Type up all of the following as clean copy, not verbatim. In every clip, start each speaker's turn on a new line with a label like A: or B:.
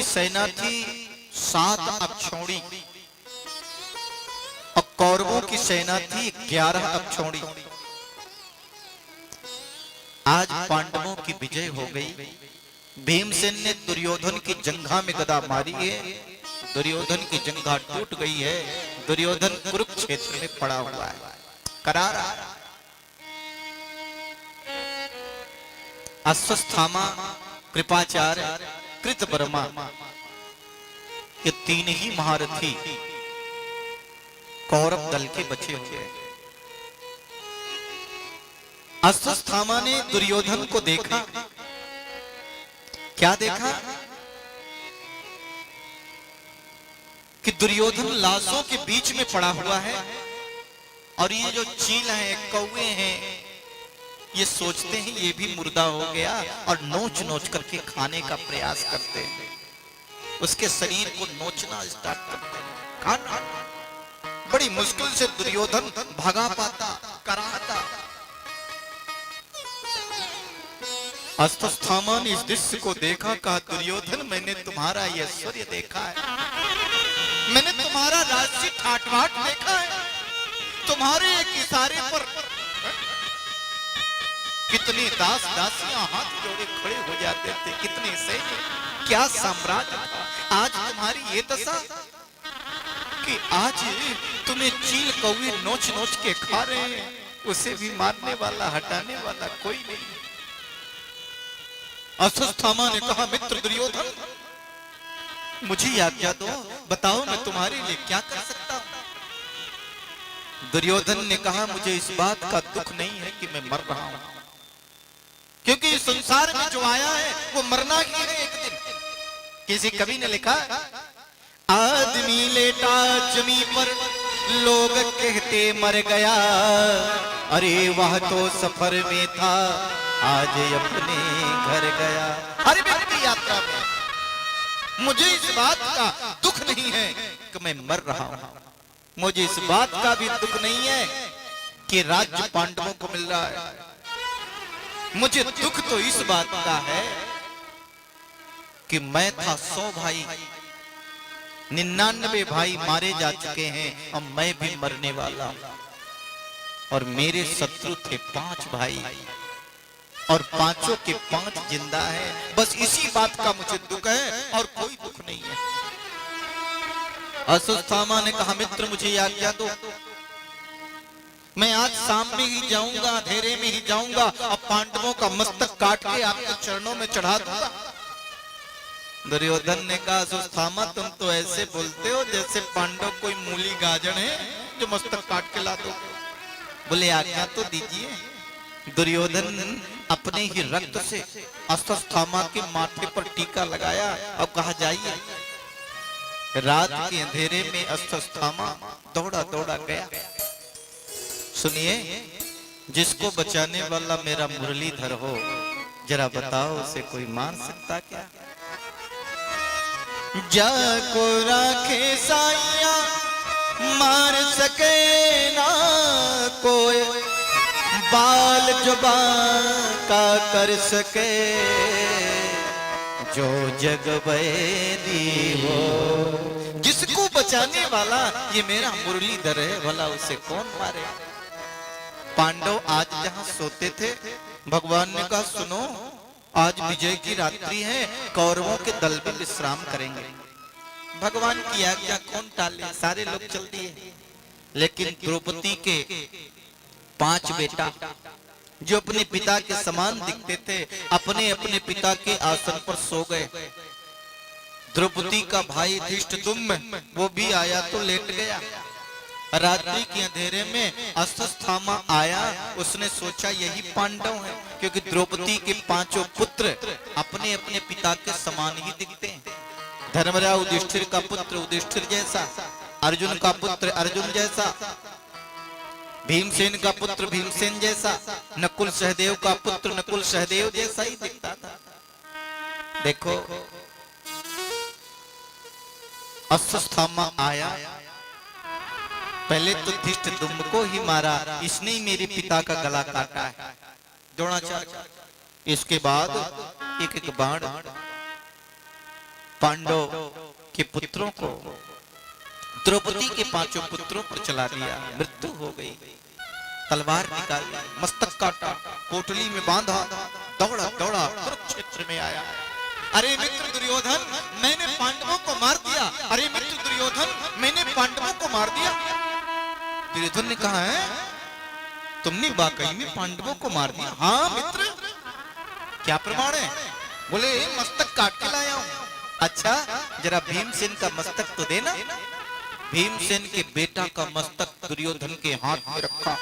A: सेना थी 7 अक्षौणी और कौरवों की सेना थी 11 अक्षौणी। आज पांडवों की विजय हो गई। भीमसेन ने दुर्योधन की जंघा में गदा मारी है, दुर्योधन की जंघा टूट गई है, दुर्योधन कुरुक्षेत्र में पड़ा हुआ है, करारा। अश्वस्थामा, कृपाचार्य, कृतवर्मा, ये 3 ही महारथी कौरव दल के बचे हुए हैं। अश्वस्थामा ने दुर्योधन को देखा। क्या देखा कि दुर्योधन लाशों के बीच में पड़ा हुआ है और ये जो चील हैं, कौवे हैं, ये सोचते हैं ये भी मुर्दा हो गया और नोच नोच करके खाने का प्रयास करते हैं। उसके शरीर को नोचना स्टार्ट करते हैं, खाना। बड़ी मुश्किल से दुर्योधन भागा पाता, कराता। अश्वस्थामा ने इस दृश्य को देखा, कहा दुर्योधन मैंने तुम्हारा ये ऐश्वर्य देखा है, मैंने तुम्हारा राजसी ठाटबाट देखा है, तुम्हारे एक इशारे पर कितने दास दासियां हाथ जोड़े खड़े हो जाते थे, कितने से क्या साम्राज्य था। आज तुम्हारी ये दशा कि आज तुम्हें चील कौवे नोच नोच के खा रहे हैं, उसे भी मारने वाला, हटाने वाला कोई नहीं। अश्वस्थामा ने कहा मित्र दुर्योधन, मुझे आज्ञा दो, बताओ मैं तुम्हारे लिए क्या कर सकता हूं। दुर्योधन ने कहा मुझे इस बात का दुख नहीं है कि मैं मर रहा हूं, क्योंकि इस संसार में जो आया है वो मरना ही है एक दिन। किसी कवि ने लिखा, आदमी लेटा जमी पर लोग कहते मर गया, अरे वह तो सफर में था आज अपने घर गया। हर व्यक्ति यात्रा में। मुझे इस बात का दुख नहीं है कि मैं मर रहा हूं, मुझे इस बात का भी दुख नहीं है कि राज्य पांडवों को मिल रहा है। मुझे दुख तो इस बात का है कि मैं था 100 भाई, 99 भाई मारे जा चुके हैं और मैं भी मरने वाला हूं, और मेरे शत्रु थे 5 भाई और 5 के 5 जिंदा है। बस इसी बात का मुझे दुख है और कोई दुख नहीं है। अश्वस्थामा ने कहा मित्र मुझे आज्ञा दो, मैं आज शाम में ही जाऊंगा, अंधेरे में ही जाऊंगा और पांडवों का मस्तक काट के आपके चरणों में चढ़ा दूंगा। दुर्योधन ने कहा अश्वस्थामा तुम तो ऐसे बोलते हो जैसे पांडव कोई मूली गाजर है जो मस्तक काट के ला दो। बोले आज्ञा तो दीजिए। दुर्योधन अपने ही रक्त से अश्वस्थामा के माथे पर टीका लगाया और कहा जाइए। रात के अंधेरे में अश्वस्थामा दौड़ा दौड़ा गया। सुनिए, जिसको बचाने वाला मेरा मुरलीधर हो, जरा बताओ उसे कोई मार सकता क्या? जाको राखे साइया मार सके ना कोई, बाल जुबान का कर सके जो जग बैरी हो। जिसको बचाने वाला ये मेरा मुरलीधर है, भला उसे कौन मारे? पांडव आज जहां सोते थे, भगवान ने कहा सुनो आज विजय की रात्रि है, कौरवों के दल भी विश्राम करेंगे। भगवान की आज्ञा कौन टाले, सारे लोग चल दिए। लेकिन द्रौपदी के 5 बेटा जो अपने पिता के समान दिखते थे, अपने अपने पिता के आसन पर सो गए। द्रौपदी का भाई धृष्टद्युम्न वो भी आया तो लेट गया। रात्रि के अंधेरे में अश्वस्थामा आया, उसने सोचा यही पांडव हैं, क्योंकि द्रौपदी के 5 पुत्र अपने अपने पिता के समान ही दिखते हैं। धर्मराज युधिष्ठिर का पुत्र युधिष्ठिर जैसा, अर्जुन का पुत्र अर्जुन जैसा, भीमसेन का पुत्र भीमसेन जैसा, नकुल सहदेव का पुत्र नकुल सहदेव जैसा ही दिखता था। देखो अश्वस्थामा आया, पहले तो धृष्टद्युम्न को ही मारा, इसने ही मेरे पिता का गला काटा है, द्रोणाचार्य। इसके बाद एक एक बाण पांडव के पुत्रों को, द्रौपदी के 5 पुत्रों पर चला दिया, मृत्यु हो गई। तलवार निकाली, मस्तक काटा, पोटली में बांधा, दौड़ा दौड़ा कुरुक्षेत्र में आया। अरे मित्र दुर्योधन, मैंने पांडवों को मार दिया। अरे मित्र दुर्योधन, मैंने पांडवों को मार दिया। दुर्योधन ने कहा, है तुमने वाकई में पांडवों को मार दिया? हाँ मित्र। क्या प्रमाण है? बोले मस्तक काट के लाया हूं। अच्छा, जरा भीमसेन का मस्तक तो देना। भीमसेन के बेटा का मस्तक दुर्योधन के हाथ में रखा,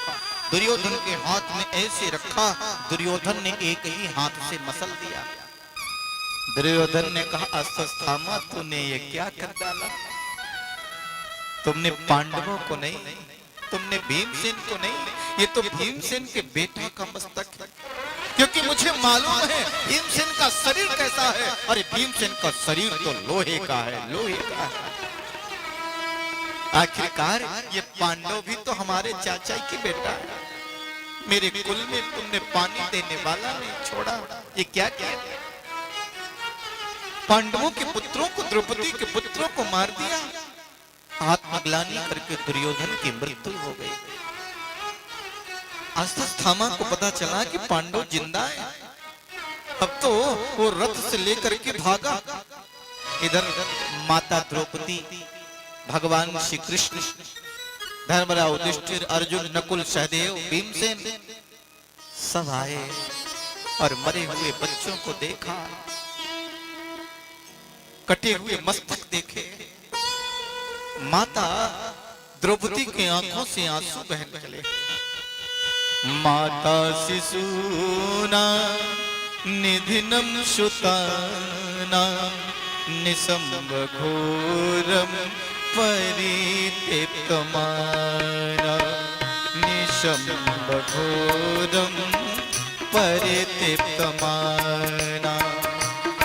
A: दुर्योधन के हाथ में ऐसे रखा, दुर्योधन ने एक ही हाथ से मसल दिया। दुर्योधन ने कहा, अश्वत्थामा तूने ये क्या कर डाला? तुमने पांडवों को नहीं, तुमने भीमसेन को नहीं, ये तो भीमसेन के बेटा का मस्तक है। क्योंकि मुझे मालूम है भीमसेन का शरीर कैसा है। अरे भीमसेन का शरीर तो लोहे का है, लोहे का है। आखिरकार ये पांडव भी तो हमारे चाचा की बेटा है। मेरे कुल में तुमने पानी देने वाला नहीं छोड़ा, ये क्या किया? पांडवों के पुत्रों को, द्रौपदी के पुत्रों को मार दिया। आत्मग्लानि करके दुर्योधन की मृत्यु हो गई। अश्वत्थामा को पता चला कि पांडव जिंदा है। अब तो वो रथ से लेकर के भागा। इधर माता द्रौपदी, भगवान श्री कृष्ण, धर्मराज, युधिष्ठिर, अर्जुन, नकुल, सहदेव, भीमसेन सब आए और मरे हुए बच्चों को देखा, कटे हुए मस्तक देखे। माता द्रौपदी के आंखों से आंसू बहने लगे। माता शिशूना निधिनम सुताना निसंब घोरम परित्यक्तमाना, निसंब घोरम परित्यक्तमाना।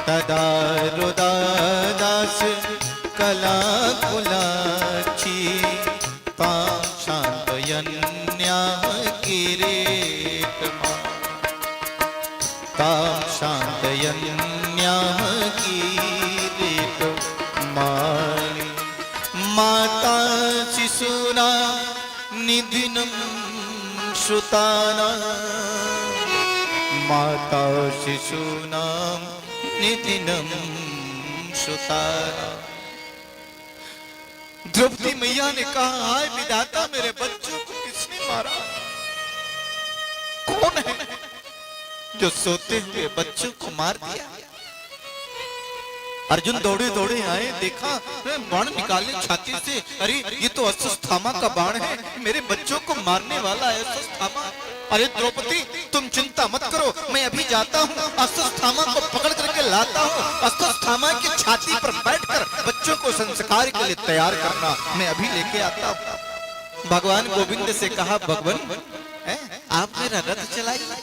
A: तदा रुदादास कलाकुलाची तां शान्तयन्याः किरीटमा, तां शान्तयन्याः किरीटमानि। माता शिशूना निधिनं श्रुताना, माता शिशूनां निधिनं श्रुताना। द्रौपदी मैया ने कहा, हाय विधाता, मेरे बच्चों को किसने मारा? कौन है जो सोते हुए बच्चों को मार दिया? अर्जुन दौड़े दौड़े आए, देखा बाण निकाले छाती से। अरे ये तो अश्वत्थामा का बाण है, मेरे बच्चों को मारने वाला है अश्वत्थामा। अरे द्रौपदी तुम चिंता मत करो, मैं अभी जाता हूँ, अश्वत्थामा को पकड़ करके लाता हूँ। अश्वत्थामा की छाती पर बैठकर बच्चों को संस्कार के लिए तैयार करना, मैं अभी लेके आता हूँ। भगवान गोविंद से कहा, भगवान आप मेरा रथ चलाइए,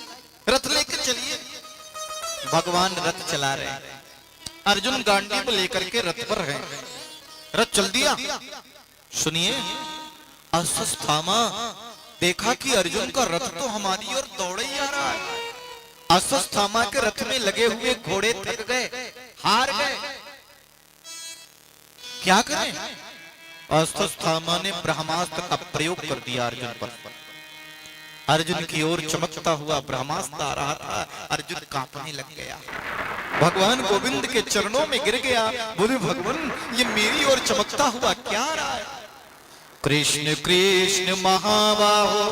A: रथ लेकर चलिए। भगवान रथ चला रहे हैं, अर्जुन गांडीव लेकर के रथ पर है। रथ चल दिया। सुनिए, अश्वत्थामा देखा कि अर्जुन का रथ तो हमारी ओर दौड़ ही आ रहा है। अश्वत्थामा के रथ में लगे हुए घोड़े थक गए, हार गए। क्या करें? अश्वत्थामा ने ब्रह्मास्त्र का प्रयोग कर दिया अर्जुन पर। अर्जुन की ओर चमकता हुआ ब्रह्मास्त्र आ रहा था, अर्जुन कांपने लग गया, भगवान गोविंद के चरणों में गिर गया। बोले, भगवान ये मेरी ओर चमकता हुआ क्या आ रहा है? कृष्ण कृष्ण महाबाहो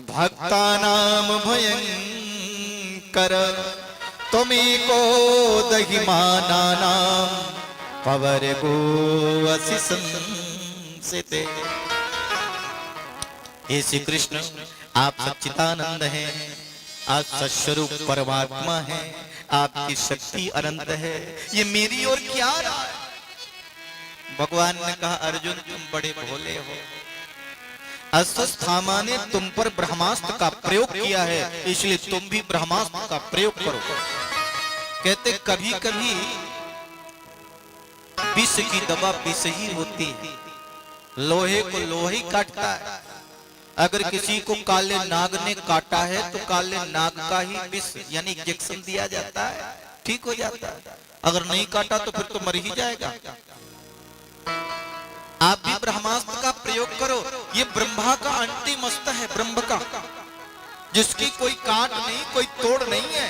A: भक्तानाम भयंकर, त्वमेको दहिमानानाम पवर गो असि संसिते। हे श्री कृष्ण, आप सच्चिदानंद हैं, आप सत्स्वरूप परमात्मा हैं, आपकी शक्ति अनंत है, ये मेरी ओर क्या आ रहा है? भगवान ने कहा, अर्जुन तुम बड़े भोले हो, अश्वत्थामा ने तुम पर ब्रह्मास्त्र का प्रयोग किया है, इसलिए तुम भी ब्रह्मास्त्र का प्रयोग करो। कहते कभी कभी विष की दवा विष ही होती है, लोहे को लोहे काटता है। अगर किसी को काले नाग ने काटा है तो काले नाग का ही विष यानी इंजेक्शन दिया जाता है, ठीक हो जाता है। अगर नहीं काटा तो फिर तो मर ही जाएगा। आप भी ब्रह्मास्त्र का प्रयोग करो। ये ब्रह्मा का अंतिम अस्त्र है, ब्रह्म का, जिसकी कोई काट नहीं, कोई तोड़ नहीं है।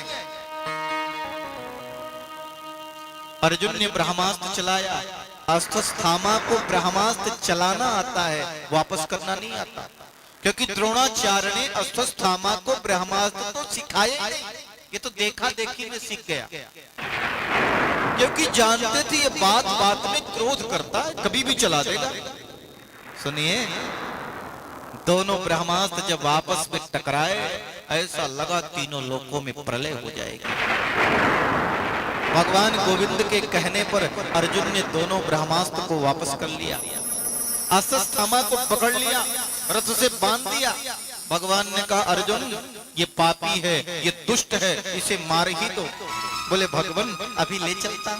A: अर्जुन ने ब्रह्मास्त्र चलाया। अश्वत्थामा को ब्रह्मास्त्र चलाना आता है, वापस करना नहीं आता, क्योंकि द्रोणाचार्य ने अश्वत्थामा को ब्रह्मास्त्र तो सिखाया ही नहीं, ये तो देखा देखी में सीख गया, क्योंकि जानते थे ये बात बात में क्रोध करता है, कभी भी चला देगा। सुनिए, दोनों ब्रह्मास्त्र जब आपस में टकराए, ऐसा लगा तीनों लोकों में प्रलय हो जाएगी। भगवान गोविंद के कहने पर अर्जुन ने दोनों ब्रह्मास्त्र को वापस कर लिया, अश्वत्थामा को पकड़ लिया, रथ से बांध दिया। भगवान ने कहा, अर्जुन ये पापी है, ये दुष्ट है, इसे मार ही दो। बोले, भगवान अभी ले चलता।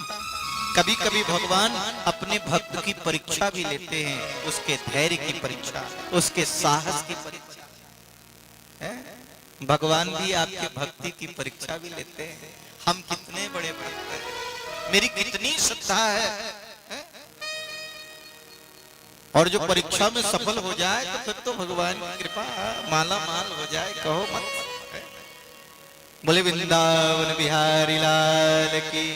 A: कभी कभी भगवान अपने भक्त की परीक्षा भी लेते हैं, उसके धैर्य की परीक्षा, उसके साहस की परीक्षा। भगवान भी आपके भक्ति की परीक्षा भी लेते हैं। हम कितने बड़े भक्त हैं, मेरी कितनी श्रद्धा है। और जो परीक्षा में सफल हो जाए तो फिर तो भगवान की कृपा माला माल हो जाए, कहो मत। बोले वृंदावन बिहारी लाल की।